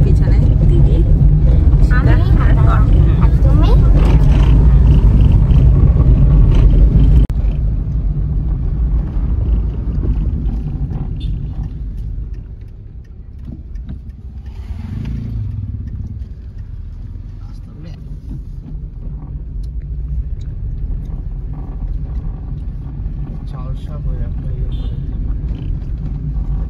পিছনে দিদি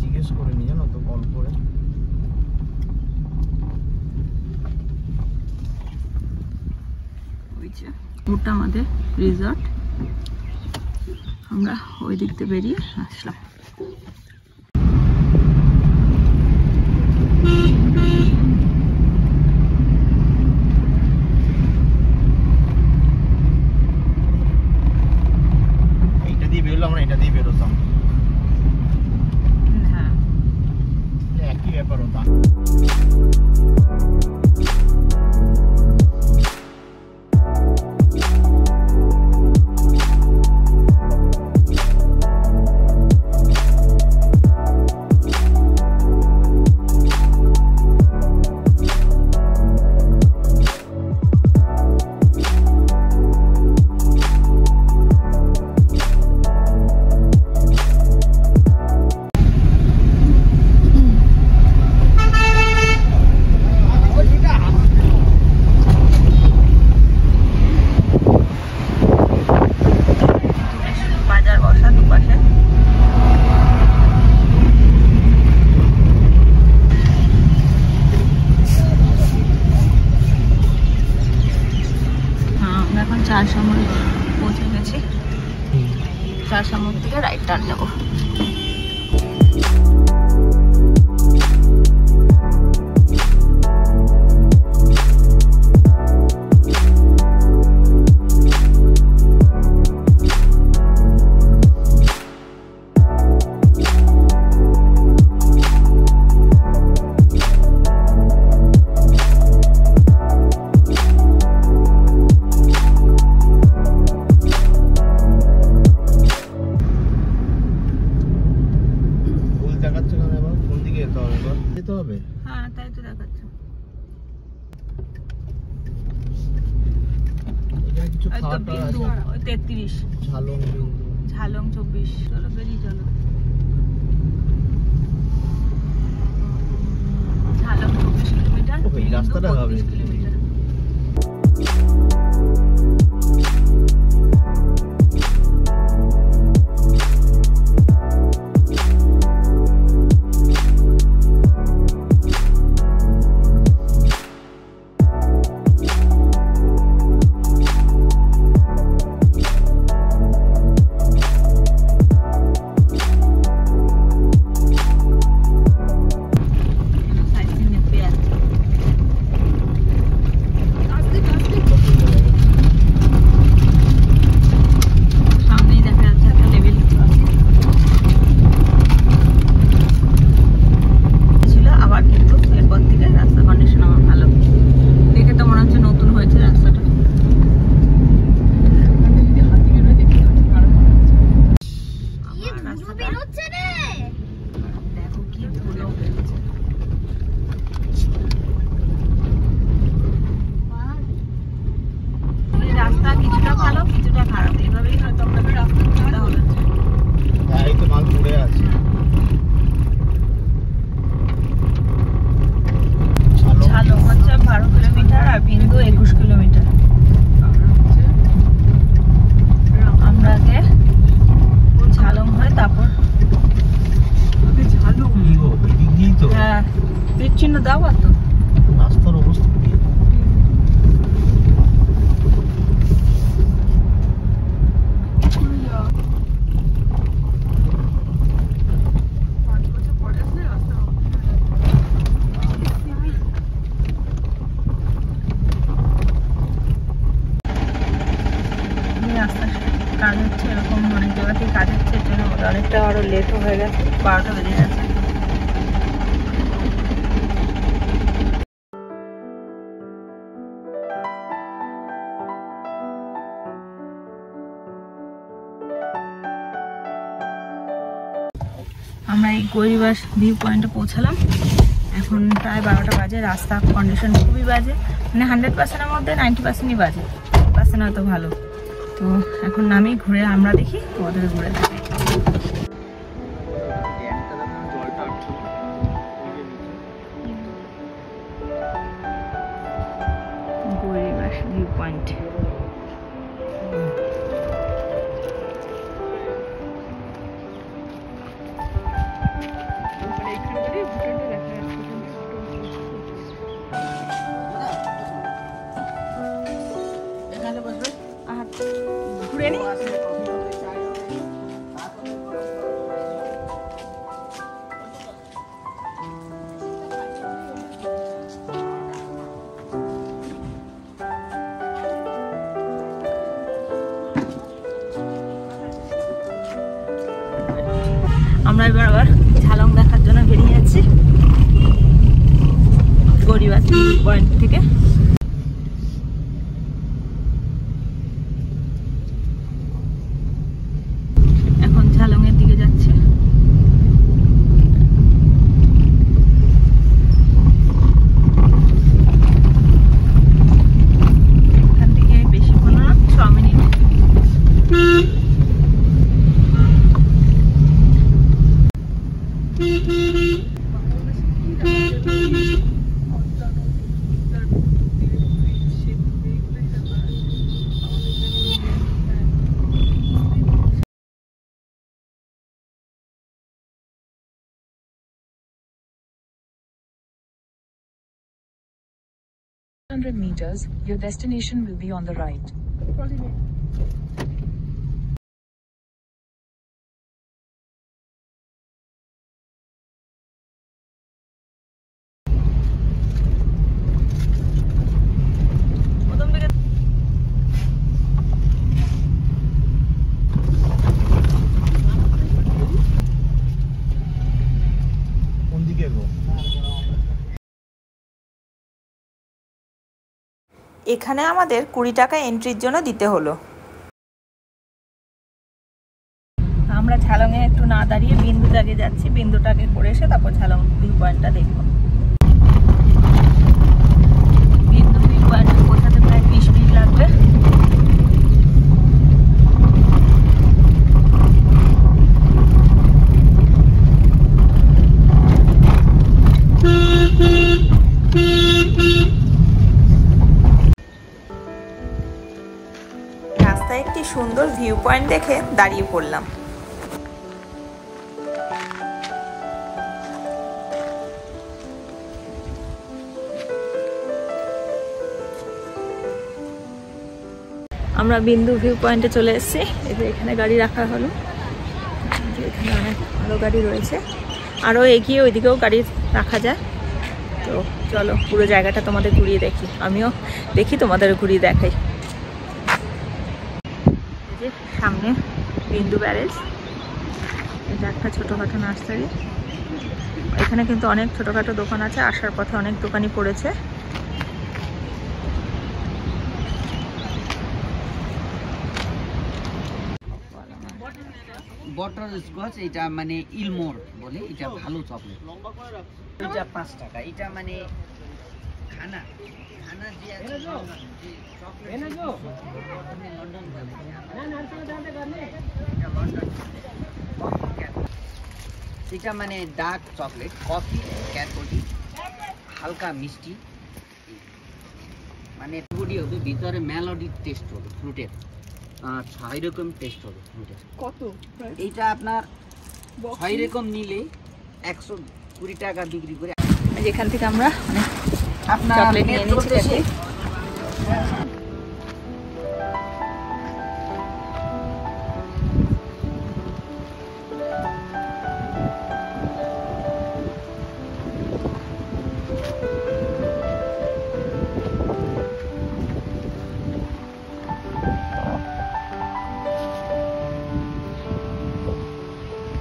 জিজ্ঞেস করে নি জানো তো কল করে। ওটা আমাদের রিসর্ট, আমরা ওই দিক থেকে বেরিয়ে আসলাম। এইটা দিয়ে বেরোলো, আমরা এটা দিয়ে বেরোতাম, হ্যাঁ একই ব্যাপার হতো। চার সামনে পৌঁছে গেছি, চার সামনে থেকে রাইট টার্ন নেবো। হ্যাঁ তাই তো দেখাচ্ছে। কিছু খাওয়ার 33 ঝালং বিন্দু, ঝালং 24। চলো বেরিয়ে চলো, ঝালং 24 কিলোমিটার, এই রাস্তাটা হবে 30 কিলোমিটার। চিহ্ন দাও তো রাস্তার অবস্থা কি? কাজ হচ্ছে, এরকম অনেক জায়গাতেই কাজ হচ্ছে, এর জন্য অনেকটা আরো লেটও হয়ে গেছে, 12টা বেজে গেছে। আমরা এই গরিবাস ভিউ পয়েন্টে পৌঁছালাম। এখন প্রায় 12টা বাজে। রাস্তা কন্ডিশন খুবই বাজে, মানে 100%-এর মধ্যে 90%-ই বাজে, 10% হয়তো ভালো। তো এখন নামি, ঘুরে আমরা দেখি, তোমাদের ঘুরে দেখি। গৌরীবাস ভিউ পয়েন্ট। ঘুরে নি আমরা এবার আবার ঝালং দেখার জন্য বেরিয়ে যাচ্ছি গৌরীবাস পয়েন্ট থেকে। এখন ঝালং এর দিকে যাচ্ছি। এখান থেকে বেশিক্ষণ না, 6 minute. meters, your destination will be on the right. এখানে আমাদের 20 টাকা এন্ট্রির জন্য দিতে হলো। আমরা ঝালংয়ে একটু না দাঁড়িয়ে বিন্দুটাকে যাচ্ছি, বিন্দুটাকে করে এসে তারপর ঝালং ভিউ পয়েন্টটা দেখবো। বিন্দু ভিউ পয়েন্ট পৌঁছাতে প্রায় 20 মিনিট লাগবে। রাস্তায় একটি সুন্দর ভিউ পয়েন্ট দেখে দাঁড়িয়ে পড়লাম। আমরা বিন্দু ভিউ পয়েন্টে চলে এসেছি। এখানে গাড়ি রাখা হলো, এখানে অনেক ভালো গাড়ি রয়েছে, আরও এগিয়ে ওইদিকেও গাড়ি রাখা যায়। তো চলো পুরো জায়গাটা তোমাদের ঘুরিয়ে দেখি, আমিও দেখি তোমাদের ঘুরিয়ে দেখাই। এই যে সামনে বিন্দু ব্যারেজ, এটা একটা ছোটোখাটো নার্সারি। এখানে কিন্তু অনেক ছোটোখাটো দোকান আছে, আসার পথে অনেক দোকানই পড়েছে। বটার স্কচ, এটা মানে ইলমোর বলে, এটা ভালো চকলেট। এটা 5 টাকা। এটা মানে খানা খানা যে আছে চকলেট লন্ডন এটা মানে ডার্ক চকলেট, কফি ক্যাডবরি, হালকা মিষ্টি, মানে বডি হবে, ভিতরে মেলোডি টেস্ট হবে ফ্রুটের। 6 রকম টেস্ট হবে ফ্রুটের। কত? এইটা আপনার 6 রকম নিলে 120 টাকা বিক্রি করে। যেখান থেকে আমরা আপনার চকলেট নিয়ে নিচ্ছি।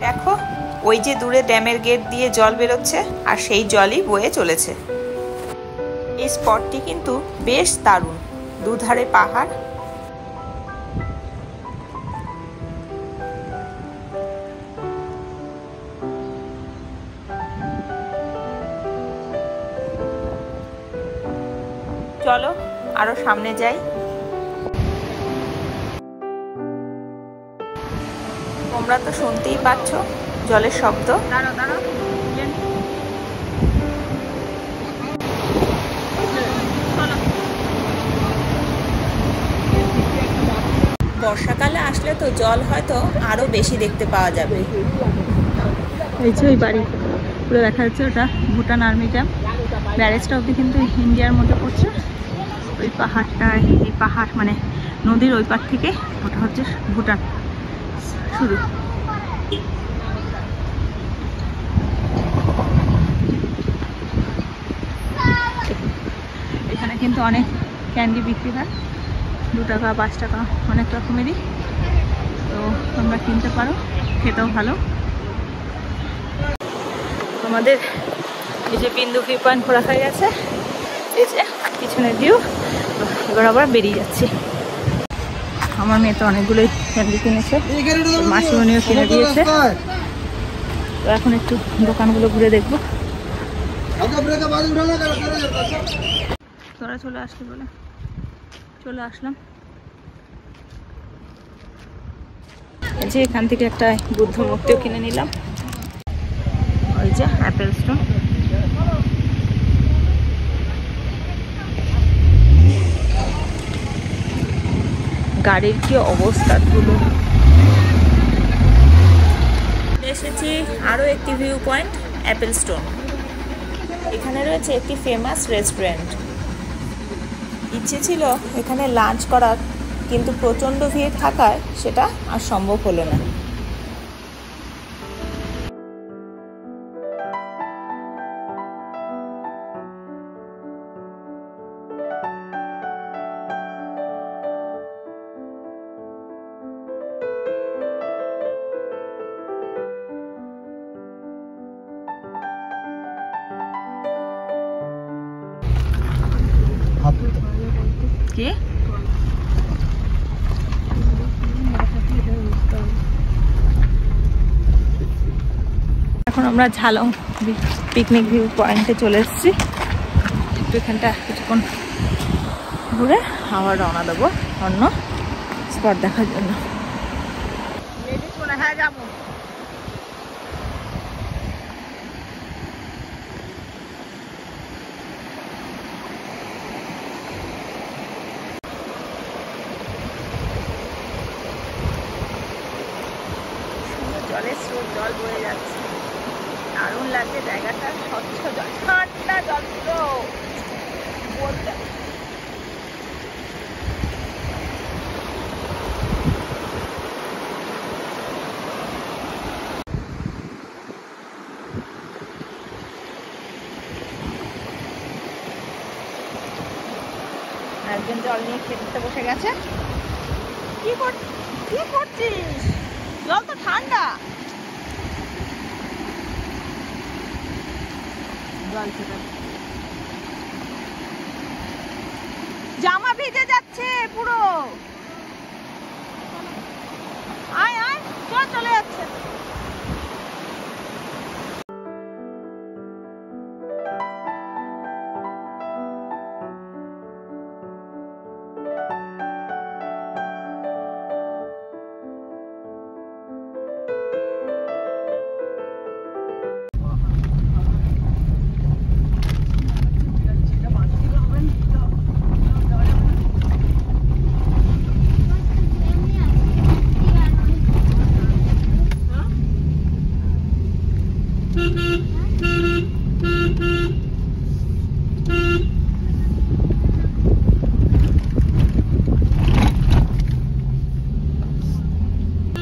দেখো ওই যে দূরে ড্যামের গেট দিয়ে জল বেরোচ্ছে, আর সেই জলই বয়ে চলেছে। এই স্পটটি কিন্তু বেশ দারুণ, দুধারে পাহাড়। চলো আরো সামনে যাই। তোমরা তো শুনতেই পাচ্ছ জলের শব্দ। বর্ষাকালে আসলে তো জল হয়তো আরো বেশি দেখতে পাওয়া যাবে। এই যে ওই বাড়ি পুরো দেখা যাচ্ছে, ওটা ভুটান আর্মি ক্যাম্প। ব্যারেজটা অব্দি কিন্তু ইন্ডিয়ার মধ্যে পড়ছে। ওই পাহাড়টা, এই পাহাড় মানে নদীর ওই পার থেকে ওটা হচ্ছে ভুটান শুরু। এখানে কিন্তু অনেক ক্যান্ডি বিক্রি হয়, 2 টাকা 5 টাকা অনেক রকমেরই, তো তোমরা কিনতে পারো, খেতেও ভালো। আমাদের এই যে বিন্দু ভিউ পয়েন্ট ঘোরা হয়ে গেছে, এই যে পিছনের ভিউ। এবার আবার বেরিয়ে যাচ্ছি। আমার মেয়ে তো অনেকগুলোই ক্যান্ডি কিনেছে, মাসিমণিও কিনে দিয়েছে। তো এখন একটু দোকানগুলো ঘুরে দেখবো। তোরা চলে আসলি বলে চলে আসলাম। এই যে এখান থেকে একটা বুদ্ধ মূর্তিও কিনে নিলাম। ওই যে অ্যাপেল স্টোন। গাড়ির কি অবস্থা গুলো। এসেছি আরো একটি ভিউ পয়েন্ট, অ্যাপেল স্টোন। এখানে রয়েছে একটি ফেমাস রেস্টুরেন্ট। ইচ্ছে ছিল এখানে লাঞ্চ করার, কিন্তু প্রচণ্ড ভিড় থাকায় সেটা আর সম্ভব হলো না। কি এখন আমরা ঝালং পিকনিক ভিউ পয়েন্টে চলে এসেছি। একটু এখানটা কিছুক্ষণ ঘুরে আবার রওনা দেবো অন্য স্পট দেখার জন্য। হ্যাঁ যাবো। জলের স্রোত, জল বয়ে যাচ্ছে, দারুণ লাগছে জায়গাটা। স্বচ্ছ জল, ঠান্ডা জল তো বলতে। একজন জল নিয়ে খেতে বসে গেছে। কি করছিস? জল তো ঠান্ডা। জামা ভিজে যাচ্ছে পুরো। আয় আয়, চলে যাচ্ছে।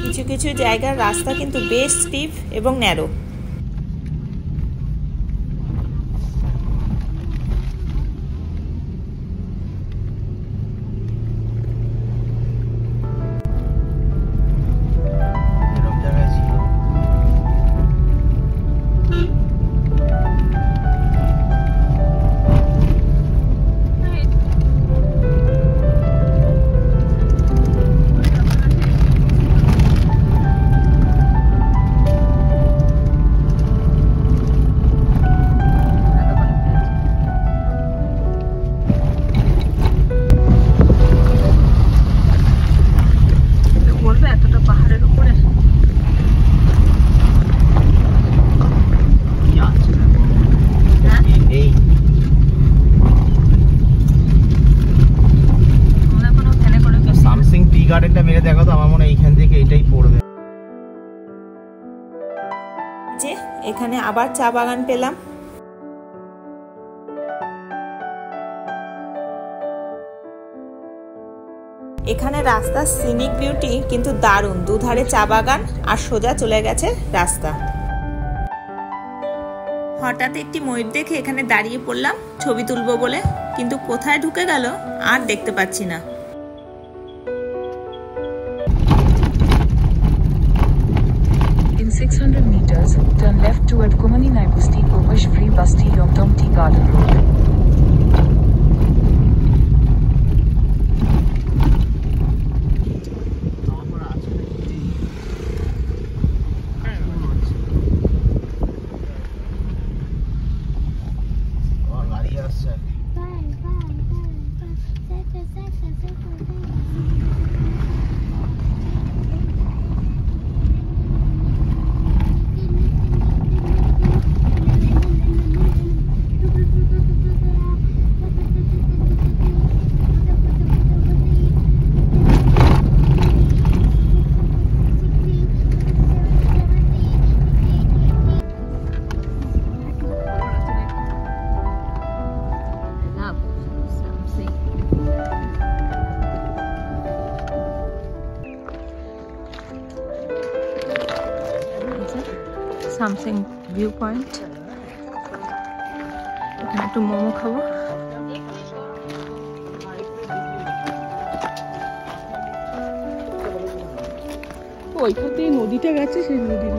কিছু কিছু জায়গার রাস্তা কিন্তু বেশ স্টিপ এবং ন্যারো। যে এখানে আবার চা বাগান পেলাম। এখানে রাস্তার সিনিক বিউটি কিন্তু দারুণ, দুধারে চা বাগান আর সোজা চলে গেছে রাস্তা। হঠাৎ একটি ময়ূর দেখে এখানে দাঁড়িয়ে পড়লাম ছবি তুলবো বলে, কিন্তু কোথায় ঢুকে গেল আর দেখতে পাচ্ছি না। In 600 meters, turn left toward Kumani Naibusti Kopash Free Basti Yomtom Tea Garden Road. Samsing view point, এখানে একটু মোমো খাবো। ওইখানে নদীটা গেছে, সেই নদীর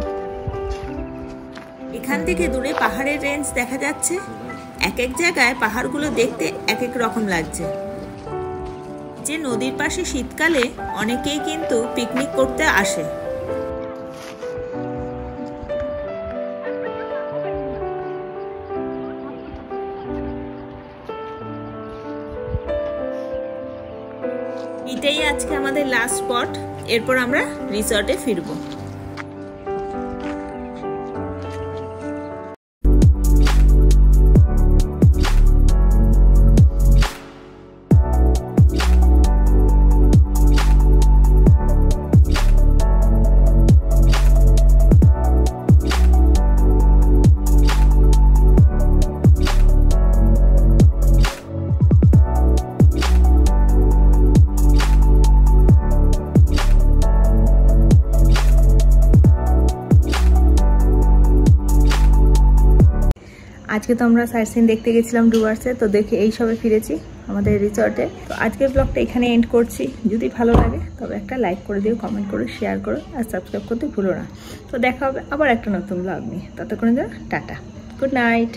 এখান থেকে দূরে পাহাড়ের রেঞ্জ দেখা যাচ্ছে। এক এক জায়গায় পাহাড়গুলো দেখতে এক এক রকম লাগছে। যে নদীর পাশে শীতকালে অনেকেই কিন্তু পিকনিক করতে আসে। এটাই আজকে আমাদের লাস্ট স্পট, এরপর আমরা রিসর্টে ফিরবো। আজকে তো আমরা সাইট সিন দেখতে গেছিলাম ডুয়ার্সে, তো দেখে এই সবে ফিরেছি আমাদের রিসর্টে। তো আজকের ব্লগটা এখানে এন্ড করছি। যদি ভালো লাগে তবে একটা লাইক করে দিও, কমেন্ট করো, শেয়ার করো আর সাবস্ক্রাইব করতে ভুলো না। তো দেখা হবে আবার একটা নতুন ব্লগ নিয়ে। ততক্ষণে টাটা, গুড নাইট।